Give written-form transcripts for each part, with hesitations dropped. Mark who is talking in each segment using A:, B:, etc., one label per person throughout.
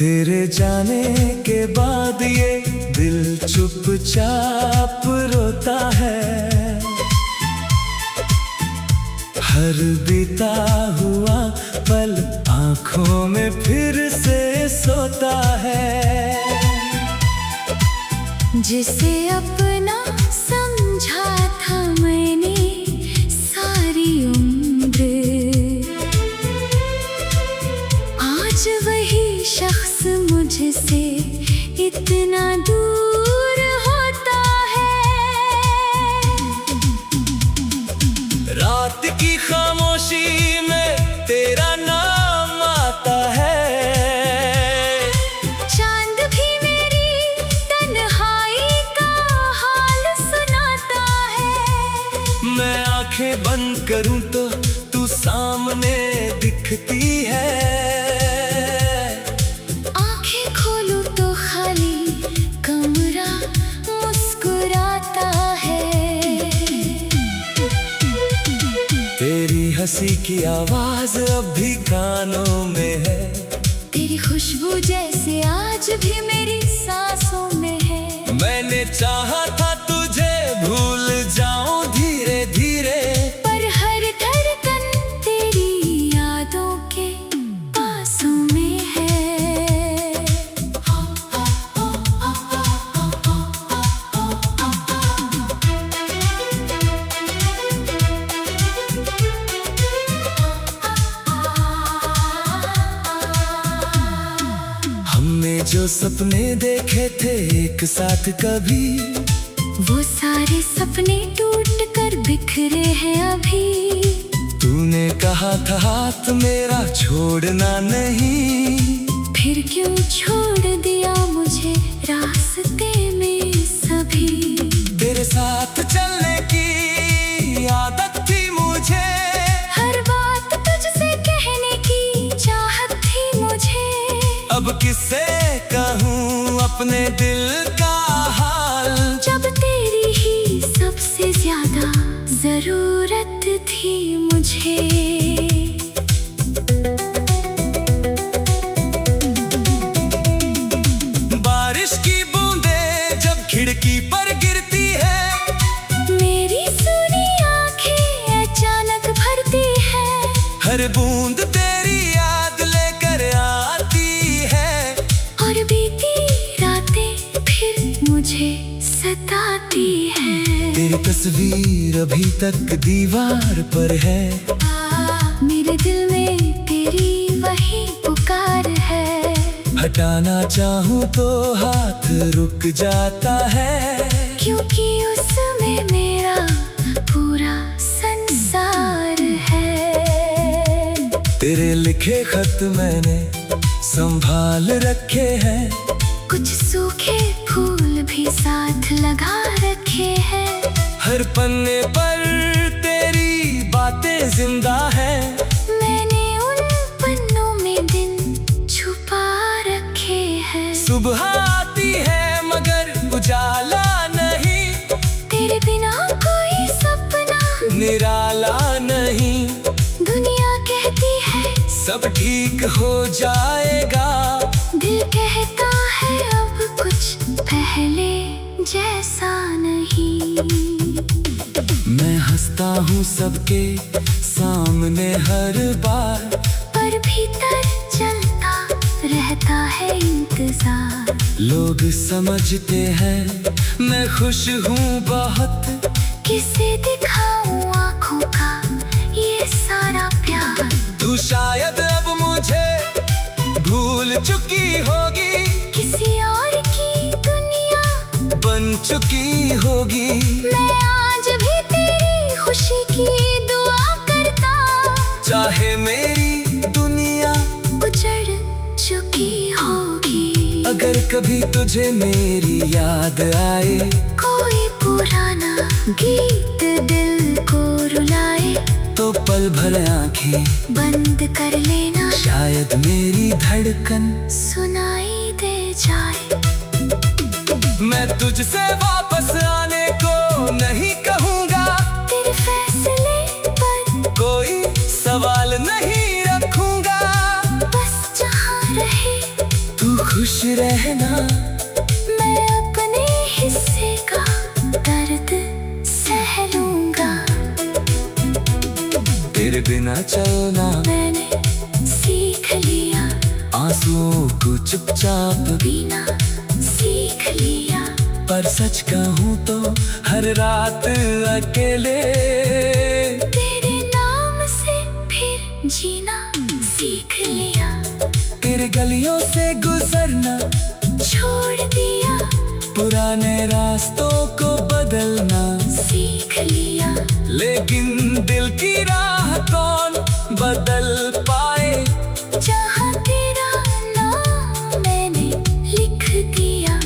A: तेरे जाने के बाद ये दिल चुपचाप रोता है। हर बीता हुआ पल आंखों में फिर से सोता है।
B: जिसे अपना समझा था मैंने सारी उम्र, आज वही शख्स मुझसे इतना दूर होता है।
A: रात की खामोशी में तेरा नाम आता है।
B: चांद भी मेरी तन्हाई का हाल सुनाता है।
A: मैं आंखें बंद करूं तो तू सामने दिखती है। तेरी हंसी की आवाज अब भी कानों में है।
B: तेरी खुशबू जैसे आज भी मेरी सांसों में है।
A: मैंने चाहा था तुझे भूल जाऊं धीरे धीरे,
B: पर हर धड़कन तेरी यादों के पासों में है।
A: हमने जो सपने देखे थे एक साथ कभी,
B: वो सारे सपने टूट कर बिखरे हैं अभी।
A: तूने कहा था हाथ मेरा छोड़ना नहीं,
B: फिर क्यों छोड़ दिया मुझे रास्ते में सभी।
A: तेरे साथ चलने की आदत थी मुझे,
B: हर बात तुझसे कहने की चाहत थी मुझे।
A: अब किससे कहूँ अपने दिल का हाल,
B: जब तेरी ही सबसे ज्यादा जरूरत थी मुझे।
A: बारिश की बूंदें जब खिड़की पर गिरती है,
B: मेरी सुनी आंखें अचानक भरती है।
A: हर बूंद तेरी याद लेकर आती है,
B: और बीती रातें फिर मुझे सताती है।
A: तेरी तस्वीर अभी तक दीवार पर है।
B: मेरे दिल में तेरी वही पुकार है।
A: हटाना चाहूँ तो हाथ रुक जाता है,
B: क्योंकि उसमें मेरा पूरा संसार है।
A: तेरे लिखे खत मैंने संभाल रखे हैं,
B: कुछ सूखे फूल भी साथ लगा रखे हैं।
A: हर पन्ने पर तेरी बातें जिंदा है।
B: मैंने उन पन्नों में दिन छुपा रखे हैं।
A: सुबह आती है मगर उजाला नहीं,
B: तेरे बिना कोई सपना
A: निराला नहीं।
B: दुनिया कहती है
A: सब ठीक हो जाएगा,
B: दिल कहता है अब कुछ पहले जैसा नहीं।
A: मैं हंसता हूँ सबके सामने हर बार,
B: पर भीतर चलता रहता है इंतजार।
A: लोग समझते हैं मैं खुश हूँ बहुत,
B: किसे दिखाऊं आँखों का ये सारा प्यार।
A: तू शायद अब मुझे भूल चुकी होगी,
B: किसी और की दुनिया
A: बन चुकी होगी।
B: मैं आज भी तेरी खुशी की दुआ करता,
A: चाहे मेरी दुनिया
B: उजड़ चुकी हो।
A: कभी तुझे मेरी याद आए,
B: कोई पुराना गीत दिल को रुलाए,
A: तो पल भर आंखें
B: बंद कर लेना,
A: शायद मेरी धड़कन
B: सुनाई दे जाए।
A: मैं तुझसे वापस आने को नहीं कहूँगा,
B: तेरे फैसले पर
A: कोई सवाल नहीं रखूँगा।
B: बस जहाँ रहे
A: तू खुश रहना,
B: मैं अपने हिस्से का दर्द सह लूंगा।
A: तेरे बिना चलना
B: मैंने सीख लिया,
A: आंसुओं को चुपचाप
B: पीना सीख लिया,
A: पर सच कहूँ तो हर रात अकेले
B: तेरे नाम से फिर जीना सीख लिया,
A: तेरे गलियों से गुजरना
B: छोड़ दिया,
A: पुराने रास्तों को बदलना
B: सीख लिया।
A: लेकिन दिल की राह कौन बदल पाए,
B: जहाँ तेरा नाम मैंने लिख दिया,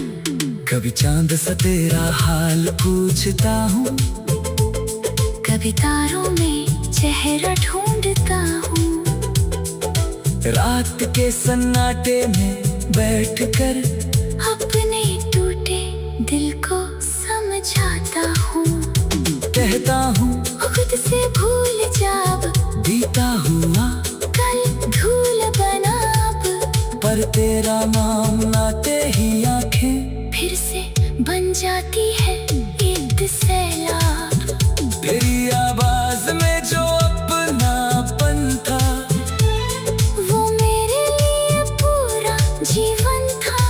A: कभी चांद सा तेरा हाल पूछता हूँ,
B: कभी तारों में चेहरा ढूंढता हूँ,
A: रात के सन्नाटे में बैठकर
B: अपने टूटे दिल को समझाता हूँ,
A: कहता हूँ
B: खुद से भूल जाब,
A: बीता हुआ
B: कल धूल बना अब,
A: पर तेरा नाम नाते ही आंखें
B: फिर से बन जाती है ईद सैलाब।
A: तेरी आवाज में जो अपनापन था,
B: वो मेरे लिए पूरा जीवन था,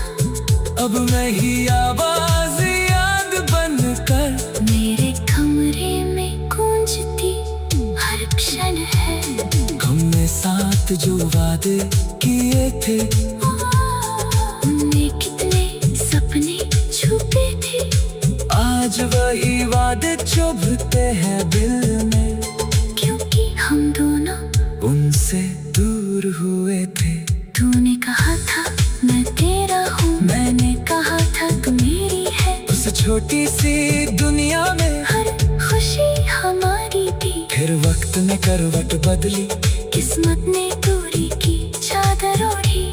A: अब वही आवाज याद बनकर
B: मेरे कमरे में गूंजती हर क्षण है।
A: हमने साथ जो वादे किए थे,
B: उनमें कितने सपने छुपे थे,
A: आज वही वादे चुभते हैं दिल में,
B: क्योंकि हम दोनों
A: उनसे दूर हुए थे।
B: तूने कहा था मैं तेरा हूँ, मैंने कहा था तू मेरी है,
A: उस छोटी सी दुनिया में
B: हर खुशी हमारी थी,
A: फिर वक्त ने करवट बदली,
B: किस्मत ने दूरी की चादर ओढ़ी,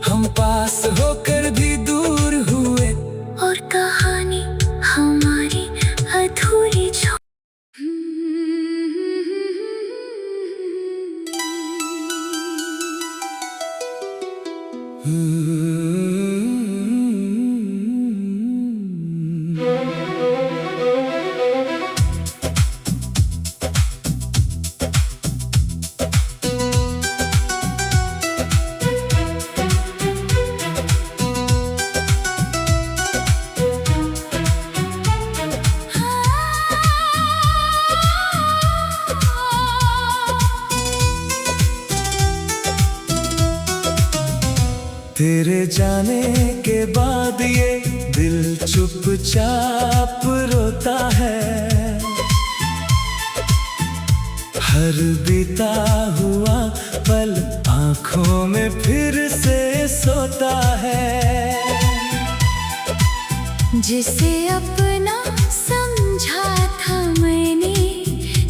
A: हम पास होकर भी दूर हुए,
B: और कहानी हमारी अधूरी छोड़।
A: तेरे जाने के बाद ये दिल चुपचाप रोता है, हर बीता हुआ पल आंखों में फिर से सोता है।
B: जिसे अपना समझा था मैंने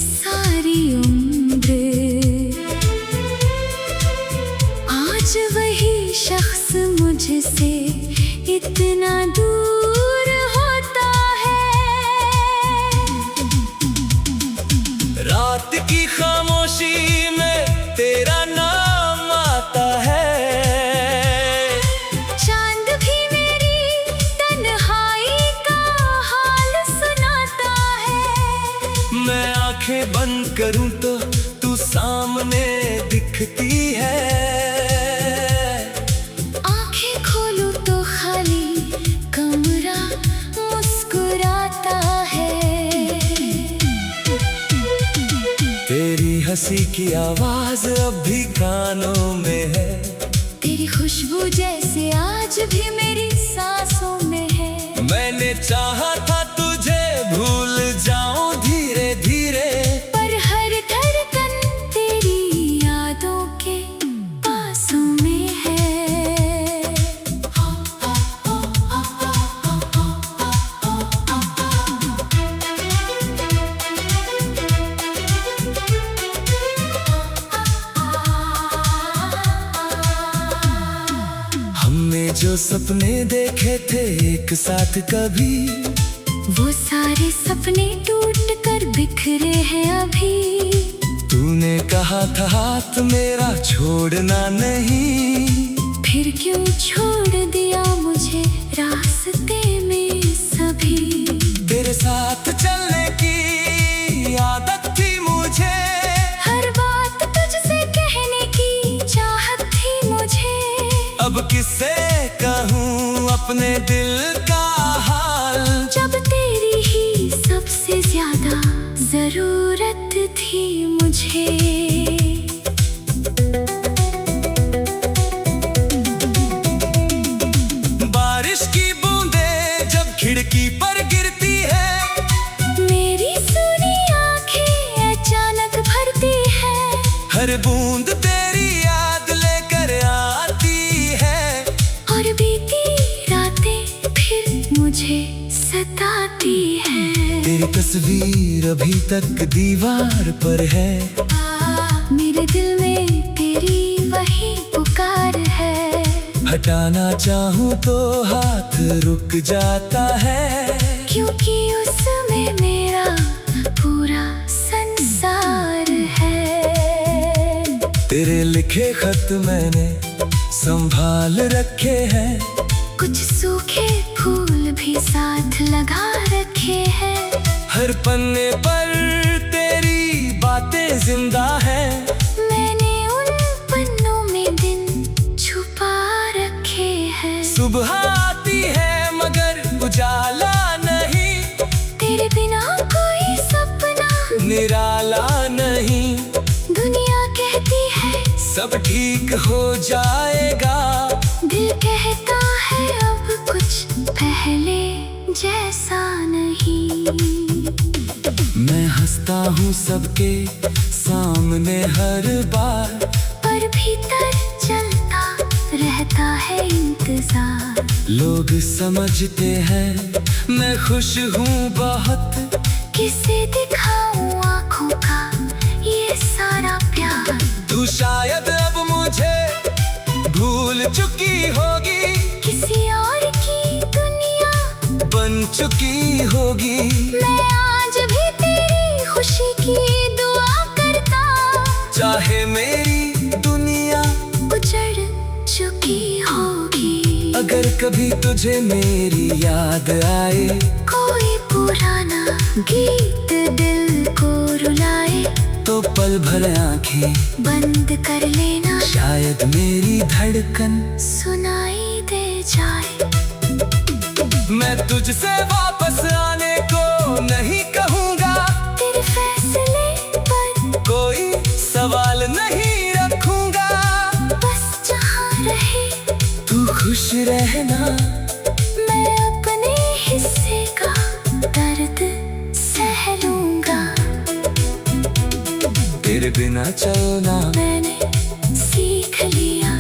B: सारी उम्र, आज वही शख्स मुझसे इतना दूर होता है।
A: रात की खामोशी में तेरा नाम आता है,
B: चांद भी मेरी तन्हाई का हाल सुनाता है।
A: मैं आंखें बंद करूं तो तू सामने दिखती है,
B: आंखें खोलूं तो खाली कमरा मुस्कुराता है।
A: तेरी हंसी की आवाज अब भी कानों में है,
B: तेरी खुशबू जैसे आज भी मेरी सांसों में है।
A: मैंने चाहा था तुझे भूल जाऊं धीरे धीरे,
B: पर हर धड़कन तेरी यादों के पासों में है।
A: जो सपने देखे थे एक साथ कभी,
B: वो सारे सपने टूट कर बिखरे हैं अभी।
A: तूने कहा था हाथ मेरा छोड़ना नहीं,
B: फिर क्यों छोड़ दिया मुझे रास्ते में सभी।
A: तेरे साथ चलने की आदत थी मुझे, हर
B: बात तुझसे कहने की चाहत थी मुझे।
A: अब किससे कहूँ अपने दिल का हाल,
B: जब तेरी ही सबसे ज्यादा जरूरत थी मुझे।
A: बारिश की बूंदें जब खिड़की पर गिरती है,
B: मेरी सुनी आंखें अचानक भरती है।
A: हर बूंद तेरी याद लेकर आती है,
B: और बीती रातें फिर मुझे सताती है।
A: तेरी तस्वीर अभी तक दीवार पर है,
B: मेरे दिल में तेरी वही पुकार है।
A: हटाना चाहूँ तो हाथ रुक जाता है,
B: क्योंकि उसमें मेरा पूरा संसार है।
A: तेरे लिखे खत मैंने संभाल रखे हैं,
B: कुछ सूखे फूल भी साथ लगा रखे हैं।
A: हर पन्ने पर तेरी बातें जिंदा है,
B: मैंने उन पन्नों में दिन छुपा रखे हैं।
A: सुबह आती है मगर उजाला नहीं,
B: तेरे बिना कोई सपना
A: निराला नहीं।
B: दुनिया कहती है
A: सब ठीक हो जाएगा,
B: दिल कहता है अब कुछ पहले जैसा नहीं।
A: मैं हंसता हूँ सबके सामने हर बार,
B: पर भीतर चलता रहता है इंतजार।
A: लोग समझते हैं मैं खुश हूँ बहुत,
B: किसे दिखाऊं आँखों का ये सारा प्यार।
A: तू शायद अब मुझे भूल चुकी होगी,
B: किसी और की दुनिया
A: बन चुकी होगी।
B: मैं आज भी तेरी खुशी की दुआ करता,
A: चाहे मेरी दुनिया
B: उजड़ चुकी होगी।
A: अगर कभी तुझे मेरी याद आए,
B: कोई पुराना गीत दिल को रुलाए,
A: तो पल भर आंखें
B: बंद कर लेना,
A: शायद मेरी धड़कन
B: सुनाई दे जाए।
A: मैं तुझसे वापस आने को नहीं कहूँगा,
B: तेरे फैसले पर
A: कोई सवाल नहीं रखूँगा।
B: बस जहाँ रहे
A: तू खुश रहना,
B: मैं अपने हिस्से का दर्द सह लूंगा।
A: तेरे बिना चलना
B: मैंने सीख लिया,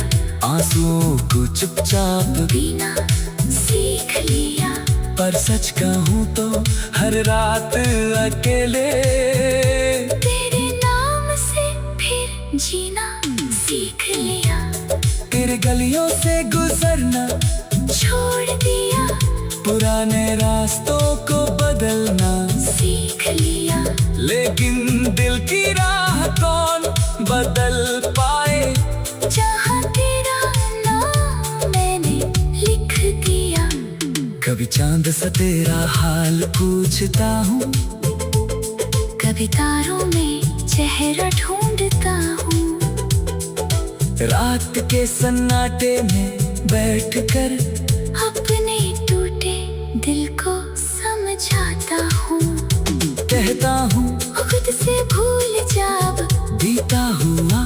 A: आंसुओं को चुपचाप
B: पीना सीख लिया।
A: पर सच कहूँ तो हर रात अकेले
B: तेरे नाम से फिर जीना सीख लिया।
A: तेरे गलियों से गुजरना
B: छोड़ दिया,
A: पुराने रास्तों को बदलना
B: सीख लिया।
A: लेकिन दिल की राह कौन बदल पाए,
B: जहाँ तेरा नाम मैंने लिख दिया।
A: कभी चांद सा तेरा हाल पूछता हूँ,
B: कभी तारों में चेहरा ढूंढता हूँ।
A: रात के सन्नाटे में बैठकर
B: अपने टूटे दिल को समझाता हूँ।
A: कहता हूँ
B: खुद से भूल जाब,
A: बीता हुआ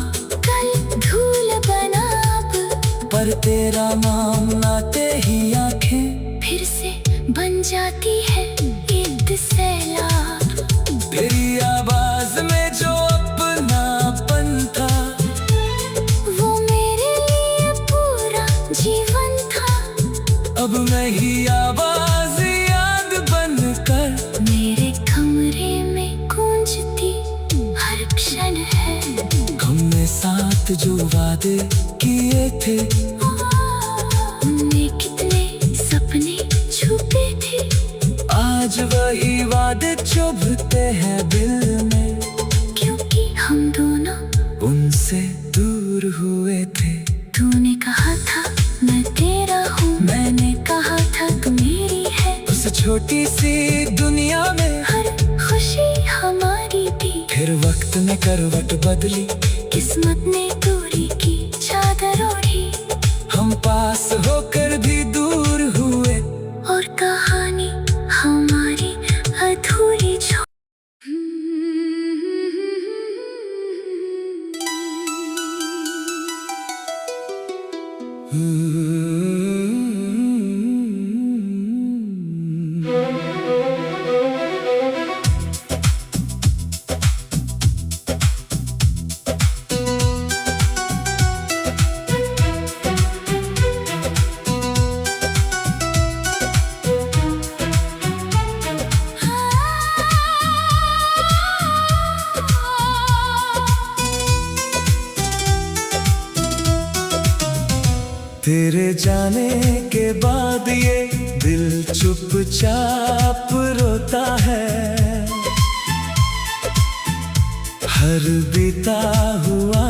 B: कल धूल बना अब।
A: पर तेरा नाम नाते ही आंखें
B: फिर से बन जाती है ईद सैलाब।
A: तेरी आवाज में जो अपनापन था,
B: वो मेरे लिए पूरा जीवन था।
A: अब मैं ही आवाज याद बनकर
B: मेरे कमरे में गूंजती हर क्षण है।
A: हमने साथ जो वादे किए थे,
B: हमने
A: वही वादे चुभते हैं दिल में,
B: क्योंकि हम दोनों
A: उनसे दूर हुए थे।
B: तूने कहा था मैं तेरा हूँ, मैंने कहा था तू मेरी है।
A: उस छोटी सी दुनिया में
B: हर खुशी हमारी थी,
A: फिर वक्त ने करवट बदली,
B: किस्मत ने दूरी की चादर ओढ़ी।
A: हम पास होकर भी दूर हुए,
B: और कहानी हमारी अधूरी छो
A: तेरे जाने के बाद ये दिल चुपचाप रोता है। हर बीता हुआ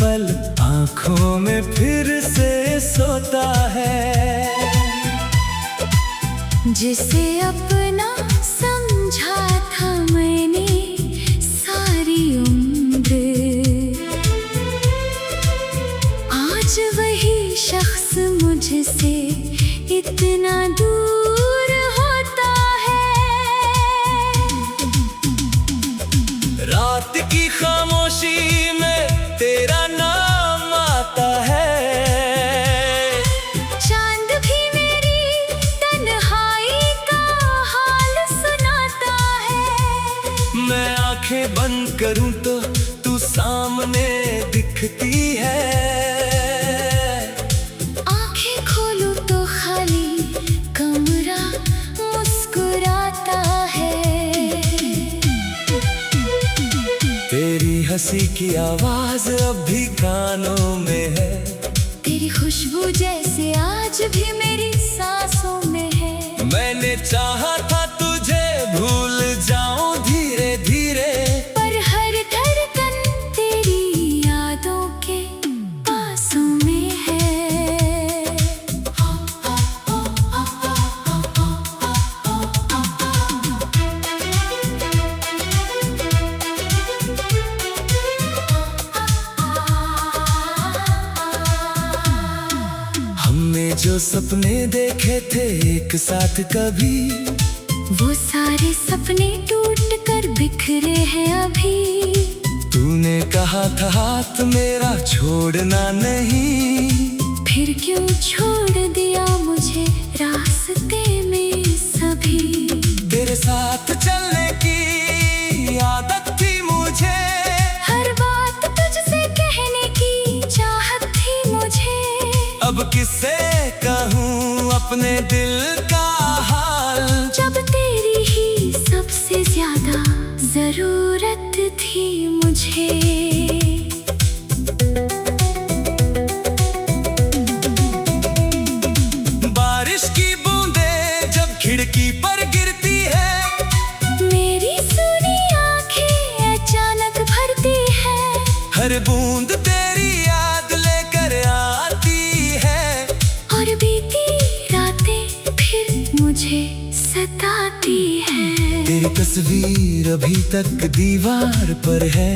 A: पल आंखों में फिर से सोता है।
B: जिसे अपना समझा था मैंने सारी उम्र, आज वही शख्स मुझसे इतना दूर होता है।
A: रात की खामोशी में तेरा नाम आता है।
B: चांद भी मेरी तन्हाई का हाल सुनाता है।
A: मैं आंखें बंद करूं तो तू सामने दिखती है।
B: आंखें खोलूं तो खाली कमरा मुस्कुराता है।
A: तेरी हंसी की आवाज अब भी कानों में है।
B: तेरी खुशबू जैसे आज भी मेरी सांसों में है।
A: मैंने चाहा था तुझे भूल जाऊं धीरे धीरे,
B: पर हर धड़कन तेरी यादों के पासों में है।
A: हमने जो सपने देखे थे एक साथ कभी,
B: वो सारे सपने टूट कर बिखरे हैं अभी।
A: तूने कहा था हाथ मेरा छोड़ना नहीं,
B: फिर क्यों छोड़ दिया मुझे रास्ते में सभी।
A: तेरे साथ चलने की आदत थी मुझे,
B: हर बात तुझसे कहने की चाहत थी मुझे।
A: अब किससे कहूँ अपने दिल का हाल,
B: जब तेरी ही सबसे ज्यादा जरूरत थी मुझे।
A: बारिश की बूंदें जब खिड़की पर गिरती है,
B: मेरी सुनी आंखें अचानक भरती है।
A: हर बूंद तेरी याद लेकर आती है,
B: और बीती रातें फिर मुझे सताती है।
A: तेरी तस्वीर अभी तक दीवार पर है।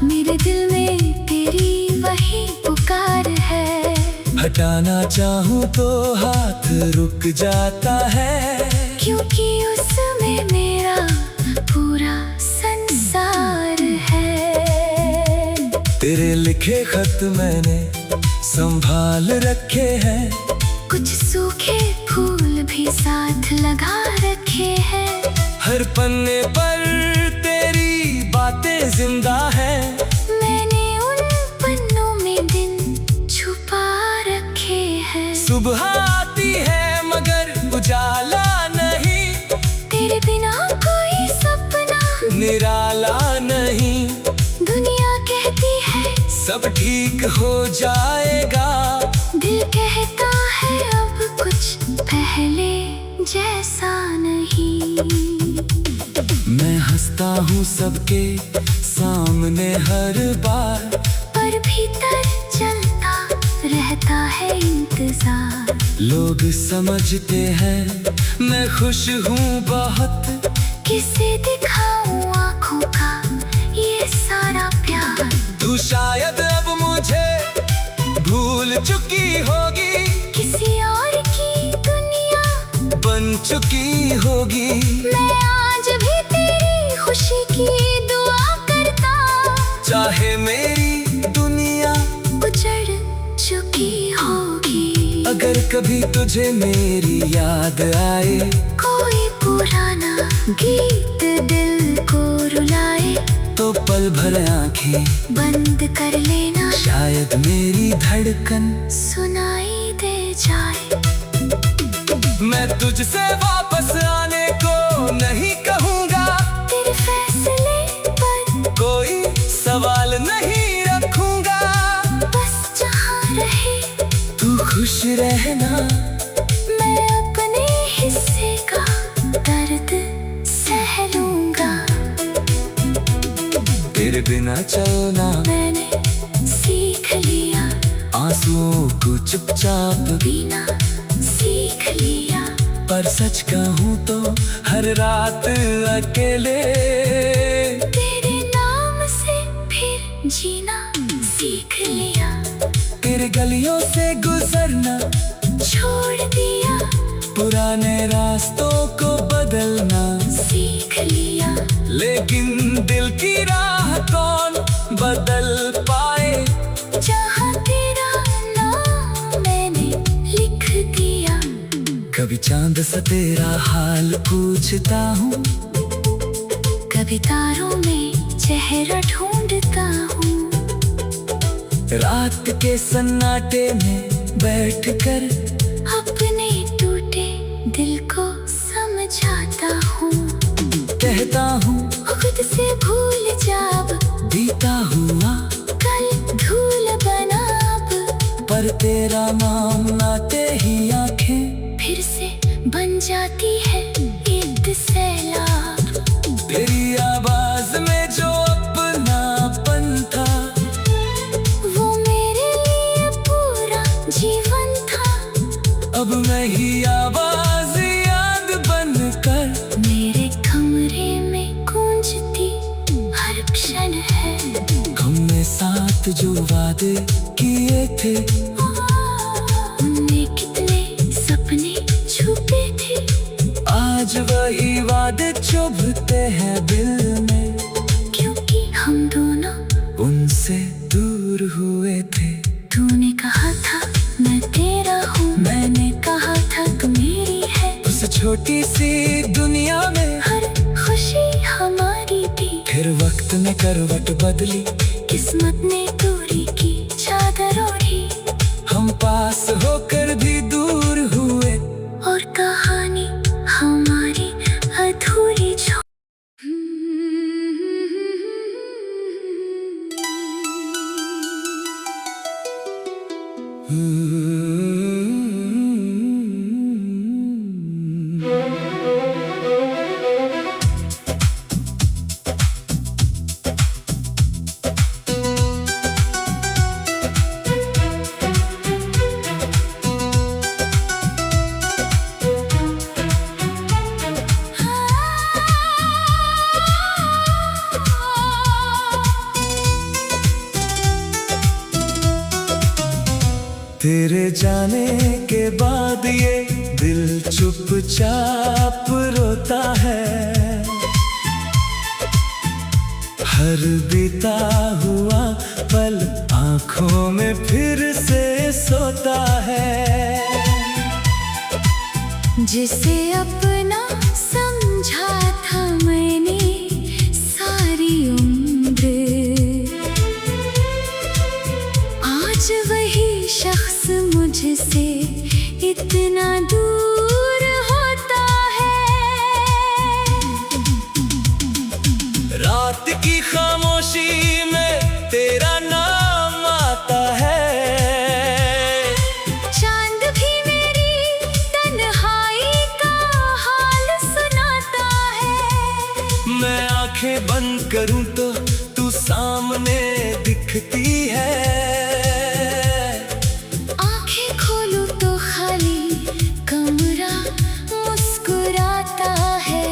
B: मेरे दिल में तेरी वही पुकार है।
A: हटाना चाहूँ तो हाथ रुक जाता है,
B: क्योंकि उसमें मेरा पूरा संसार है।
A: तेरे लिखे खत मैंने संभाल रखे हैं,
B: कुछ सूखे फूल भी साथ लगा रखे हैं।
A: हर पन्ने पर तेरी बातें जिंदा है।
B: मैंने उन पन्नों में दिन छुपा रखे हैं।
A: सुबह आती है मगर उजाला नहीं,
B: तेरे बिना कोई सपना
A: निराला नहीं।
B: दुनिया कहती है
A: सब ठीक हो जाएगा,
B: दिल कहता है अब कुछ पहले जैसा नहीं।
A: मैं हंसता हूँ सबके सामने हर बार,
B: पर भीतर चलता रहता है इंतजार।
A: लोग समझते हैं मैं खुश हूँ बहुत,
B: किसे दिखाऊं आँखों का ये सारा प्यार।
A: तू शायद अब मुझे भूल चुकी होगी,
B: किसी और की दुनिया
A: बन चुकी होगी।
B: मैं आज भी तेरी खुशी की दुआ करता,
A: चाहे मेरी दुनिया
B: उजड़ चुकी होगी।
A: अगर कभी तुझे मेरी याद आए,
B: कोई पुराना गीत दिल को रुलाए,
A: तो पल भर आंखें
B: बंद कर लेना,
A: शायद मेरी धड़कन
B: सुनाई दे जाए।
A: मैं तुझसे वापस आने को नहीं कहूँगा,
B: तेरे फैसले पर
A: कोई सवाल नहीं रखूँगा।
B: बस जहाँ रहे
A: तू खुश रहना,
B: मैं अपने हिस्से का दर्द सह लूंगा।
A: तेरे बिना चलना
B: मैंने सीख लिया,
A: आंसुओं को चुपचाप
B: पीना सीख लिया।
A: पर सच कहूँ तो हर रात अकेले
B: तेरे नाम से फिर जीना सीख लिया,
A: तेरे गलियों से गुजरना
B: छोड़ दिया।
A: पुराने रास्तों को बदलना
B: सीख लिया,
A: लेकिन दिल की राह कौन बदल पाए।
B: जहाँ तेरा नाम मैंने लिख दिया।
A: कभी चांद सा तेरा हाल पूछता हूँ,
B: कभी तारों में चेहरा ढूंढता हूँ।
A: रात के सन्नाटे में बैठकर
B: अपने टूटे दिल को समझाता हूँ।
A: कहता हूँ
B: खुद से भूल जाब,
A: बीता हुआ
B: कल धूल बना अब।
A: पर तेरा नाम नाते ही आंखें
B: फिर से बन जाती है ईद सैलाब।
A: तेरी आवाज में जो अपनापन था,
B: वो मेरे लिए पूरा जीवन था।
A: अब मैं ही आवाज याद बनकर
B: मेरे कमरे में गूंजती हर क्षण है।
A: हमने साथ जो वादे किए थे,
B: उनमें कितने सपने छुपे थे।
A: आज वही वादे चुभते हैं दिल में,
B: क्योंकि हम दोनों
A: उनसे दूर हुए थे।
B: तूने कहा था मैं तेरा हूँ, मैंने कहा था तू मेरी है।
A: उस छोटी सी दुनिया में
B: हर खुशी हमारी थी।
A: फिर वक्त ने करवट बदली,
B: किस्मत ने दूरी की चादर ओढ़ी।
A: हम पास होकर भी दूर हुए,
B: और कहानी हमारी अधूरी छोड़।
A: तेरे जाने के बाद ये दिल चुपचाप रोता है। हर बीता हुआ पल आंखों में फिर से सोता है।
B: जिसे अपना समझा था मैंने सारी उम्र, आज वही शख्स मुझसे इतना दूर होता है।
A: रात की खामोशी में तेरा नाम आता है।
B: चांद भी मेरी तन्हाई का
A: करूं तो तू सामने दिखती है।
B: आंखें खोलूं तो खाली कमरा मुस्कुराता है।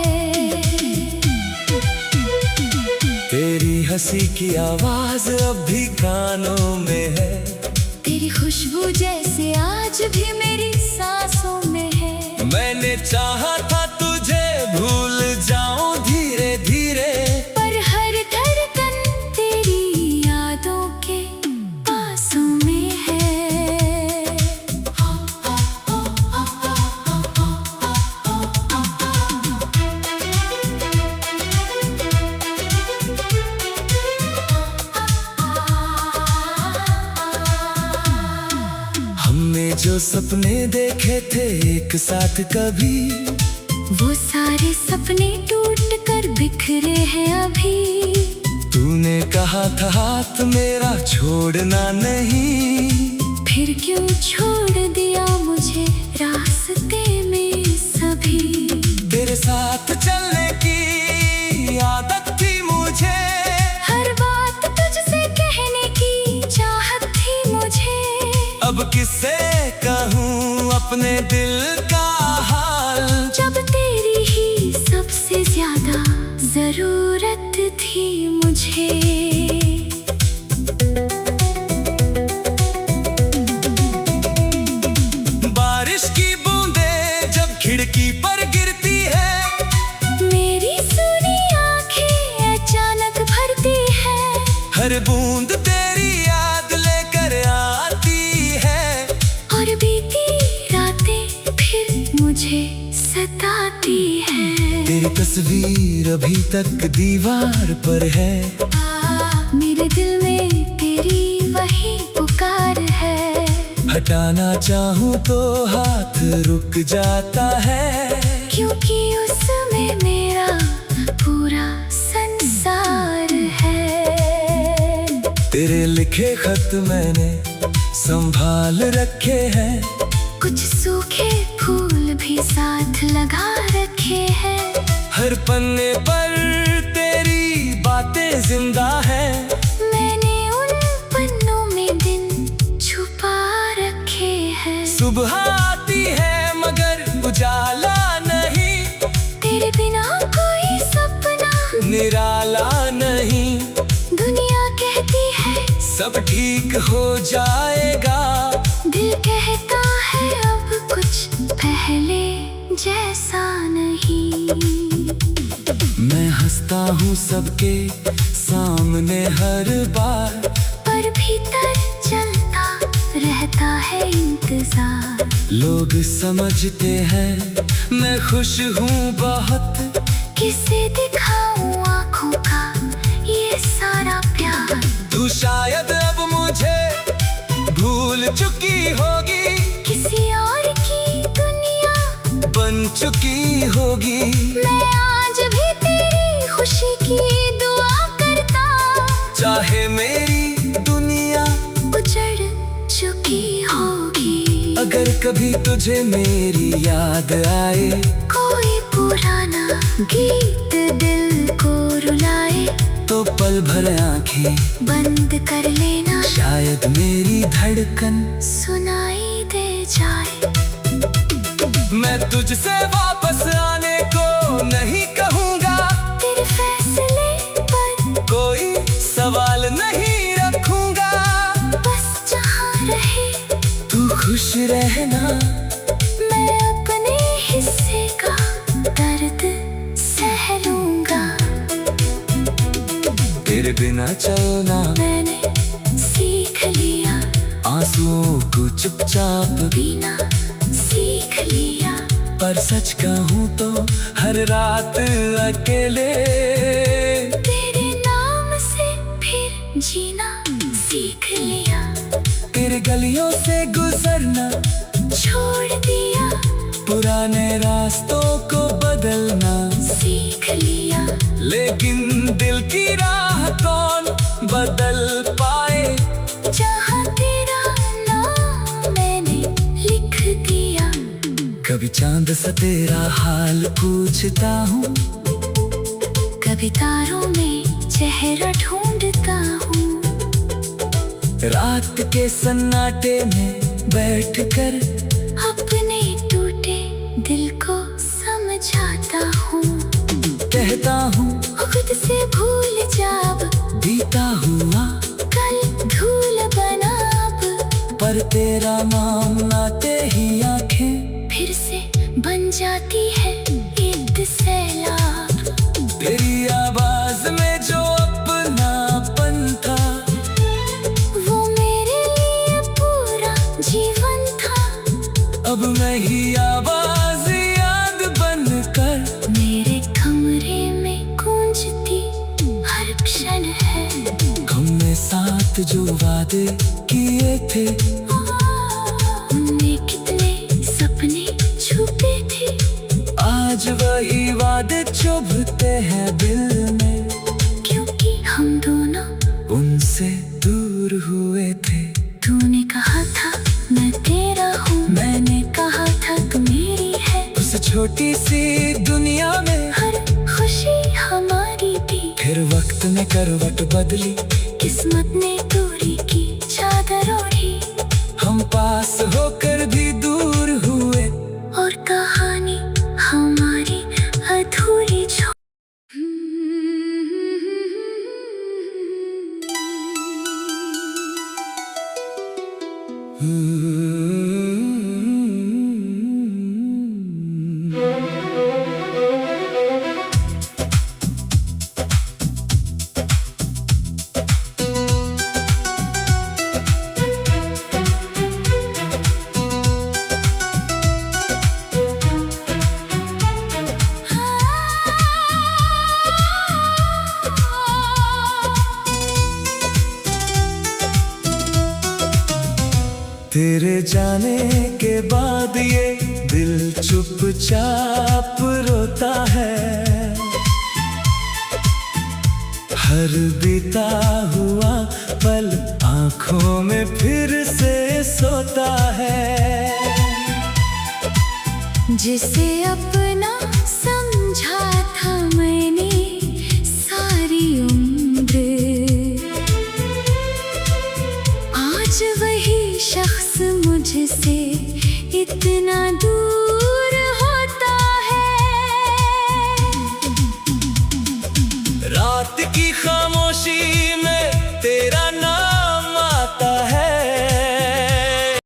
A: तेरी हंसी की आवाज अब भी कानों में है।
B: तेरी खुशबू जैसे आज भी मेरी सांसों में है।
A: मैंने चाहा था तुझे भूल जाऊं धीरे धीरे,
B: पर हर धड़कन तेरी यादों के पासों में है।
A: हमने जो सपने देखे थे एक साथ कभी,
B: वो सारे सपने टूट कर बिखरे हैं अभी।
A: तूने कहा था हाथ मेरा छोड़ना नहीं,
B: फिर क्यों छोड़ दिया मुझे रास्ते में सभी।
A: तेरे साथ चलने की आदत थी मुझे,
B: हर बात तुझसे कहने की चाहत थी मुझे।
A: अब किससे कहूँ अपने दिल का हाल,
B: जब तेरी ही सबसे ज्यादा जरूरत थी मुझे।
A: बारिश की बूंदें जब खिड़की पर गिरती है,
B: मेरी सुनी आंखें अचानक भरती है।
A: हर बूंद तेरी याद लेकर आती है,
B: और बीती रातें फिर मुझे सताती है।
A: तेरी तस्वीर अभी तक दीवार पर है।
B: मेरे दिल में तेरी वही पुकार है।
A: हटाना चाहूँ तो हाथ रुक जाता है,
B: क्योंकि उसमें मेरा पूरा संसार है।
A: तेरे लिखे खत मैंने संभाल रखे हैं,
B: कुछ सूखे फूल भी साथ लगा रखे हैं।
A: हर पन्ने पर तेरी बातें जिंदा है।
B: मैंने उन पन्नों में दिन छुपा रखे हैं।
A: सुबह आती है मगर उजाला नहीं,
B: तेरे बिना कोई सपना
A: निराला नहीं।
B: दुनिया कहती है
A: सब ठीक हो जाएगा,
B: दिल कहता है अब कुछ पहले जैसा नहीं।
A: मैं हंसता हूँ सबके सामने हर बार,
B: पर भीतर चलता रहता है इंतजार।
A: लोग समझते हैं मैं खुश हूँ बहुत,
B: किसे दिखाऊं आँखों का ये सारा प्यार।
A: तू शायद अब मुझे भूल चुकी होगी,
B: किसी और की दुनिया
A: बन चुकी होगी।
B: मैं आज भी तेरी खुशी की दुआ करता,
A: चाहे मेरी दुनिया
B: उजड़ चुकी होगी।
A: अगर कभी तुझे मेरी याद आए,
B: कोई पुराना गीत दिल को रुलाए,
A: तो पल भर आंखें
B: बंद कर लेना,
A: शायद मेरी धड़कन
B: सुनाई दे जाए।
A: मैं तुझसे वापस आने को नहीं कहूँगा,
B: तेरे फैसले पर
A: कोई सवाल नहीं रखूँगा।
B: बस जहाँ रहे
A: तू खुश रहना,
B: मैं अपने हिस्से का दर्द सह लूंगा।
A: तेरे बिना चलना
B: मैंने सीख लिया,
A: आंसुओं को चुपचाप
B: पीना सीख लिया।
A: पर सच कहूँ तो हर रात अकेले
B: तेरे नाम से फिर जीना सीख लिया।
A: तेरे गलियों से गुजरना
B: छोड़ दिया,
A: पुराने रास्तों को बदलना
B: सीख लिया।
A: लेकिन दिल की राह कौन बदल पाए,
B: जहाँ तेरा नाम मैंने लिख दिया।
A: कभी चांद सा तेरा हाल पूछता हूँ,
B: कभी तारों में चेहरा ढूंढता हूँ।
A: रात के सन्नाटे में बैठकर
B: अपने टूटे दिल को समझाता हूँ।
A: कहता हूँ
B: खुद से भूल जाब,
A: बीता हुआ
B: कल धूल बना अब।
A: पर तेरा नाम नाते ही आंखें
B: फिर से बन जाती है ईद सैलाब।
A: तेरी आवाज में जो अपनापन था,
B: वो मेरे लिए पूरा जीवन था।
A: अब मैं ही आवाज याद बनकर
B: मेरे कमरे में गूंजती हर क्षण है।
A: हमने साथ जो वादे किए थे,
B: उनमें कितने सपने छुपे थे।
A: आज वही वादे चुभते हैं दिल में,
B: क्योंकि हम दोनों
A: उनसे दूर हुए थे।
B: तूने कहा था मैं तेरा हूँ, मैंने कहा था तू मेरी है।
A: उस छोटी सी दुनिया में
B: हर खुशी हमारी थी।
A: फिर वक्त ने करवट बदली,
B: किस्मत ने दूरी की चादर ओढ़ी।
A: हम पास होकर भी दूर हुए,
B: और कहानी हमारी अधूरी छोड़।
A: तेरे जाने के बाद ये दिल चुपचाप रोता है। हर बीता हुआ पल आंखों में फिर से सोता है।
B: जिसे अपना समझा था मैंने सारी उम्र, आज वही शख्स मुझसे इतना दूर।